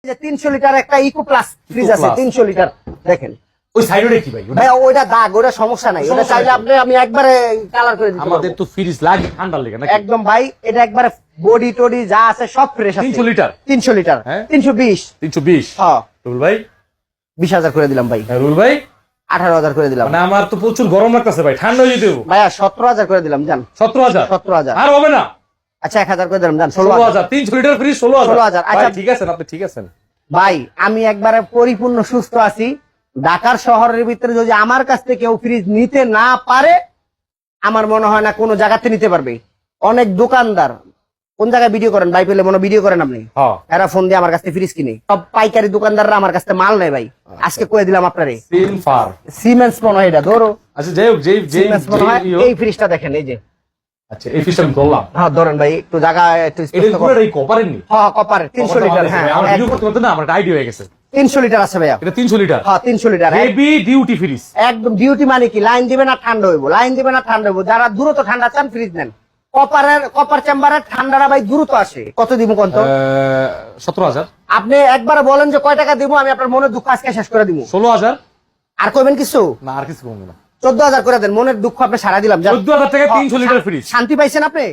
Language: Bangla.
যে 300 লিটার একটা ইকো প্লাস ফ্রিজ আছে 300 লিটার দেখেন। ওই সাইডে কি ভাই? ভাই ওইটা দাগ, ওটা সমস্যা নাই, ওটা চাইলে আপনি আমি একবারে কালার করে দিতে পারবো। আমাদের তো ফ্রিজ লাগে ঠান্ডা লেগে নাকি? একদম ভাই, এটা একবারে বডি টডি যা আছে সব ফ্রেশ আছে। 300 লিটার 300 লিটার হ্যাঁ? 320 320। হ্যাঁ রুল ভাই 20,000 করে দিলাম ভাই। রুল ভাই 18,000 করে দিলাম। মানে আমার তো প্রচুর গরম লাগতেছে ভাই, ঠান্ডা হয়ে যেতে ভাইয়া 17,000 করে দিলাম জান। 17,000 17,000 আর হবে না? আচ্ছা 1,000 করে দিলাম জান। 16,000 300 লিটার ফ্রিজ 16,000। 16,000 আচ্ছা আচ্ছা ঠিক আছেন, আপনি ঠিক আছেন ভাই, আমি একবারে পরিপূর্ণ সুস্থ আছি। ঢাকার শহরের ভিতরে যদি আমার কাছ থেকে কেউ ফ্রিজ নিতে না পারে, আমার মনে হয় না কোনো জায়গাতে নিতে পারবে। অনেক দোকানদার কোন জায়গায় ভিডিও করেন ভাই, পেলে মনে ভিডিও করেন আপনি, হ্যাঁ এরা ফোন দিয়ে আমার কাছ থেকে ফ্রিজ কিনে। সব পাইকারি দোকানদাররা আমার কাছ থেকে মাল নেয় ভাই। আজকে কয়ে দিলাম আপনারে তিন ফার। সিমেন্স মনে হয় এটা, ধরো আচ্ছা যাই হোক, সিমেন্স মনে হয়। এই ফ্রিজটা দেখেন, এই যে আচ্ছা এই ফ্রিজটা আমি ধরলাম, হ্যাঁ ধরেন ভাই, একটু জায়গা একটু এটা পুরো এই কপারের নি? হ্যাঁ কপার 300 লিটার। হ্যাঁ আমার ভিডিও করতে করতে না আমার আইডিয়া হয়ে গেছে। 300 লিটার আছে ভাইয়া। এটা 300 লিটার হ্যাঁ 300 লিটার হেভি ডিউটি ফ্রিজ। একদম ডিউটি। মানে কি লাইন দিবে না ঠান্ডা হইব, লাইন দিবে না ঠান্ডা হইব। যারা দ্রুত ঠান্ডা চান ফ্রিজ নেন। কপার চেম্বারের ঠান্ডাটা ভাই দ্রুত আসে। কত দিব কোন তো? 17,000। আপনি একবার বলেন যে কয় টাকা দিব, আমি আপনার মনের দুঃখ আজকে শেষ করে দিব। 16,000। আর কইবেন কিছু? না আর কিছু কমবে না। 14,000 করে দেন, মনের দুঃখ আপনি সারা দিলাম। 14,000 টাকা 300 লিটার ফ্রিজ। শান্তি পাইছেন আপনি?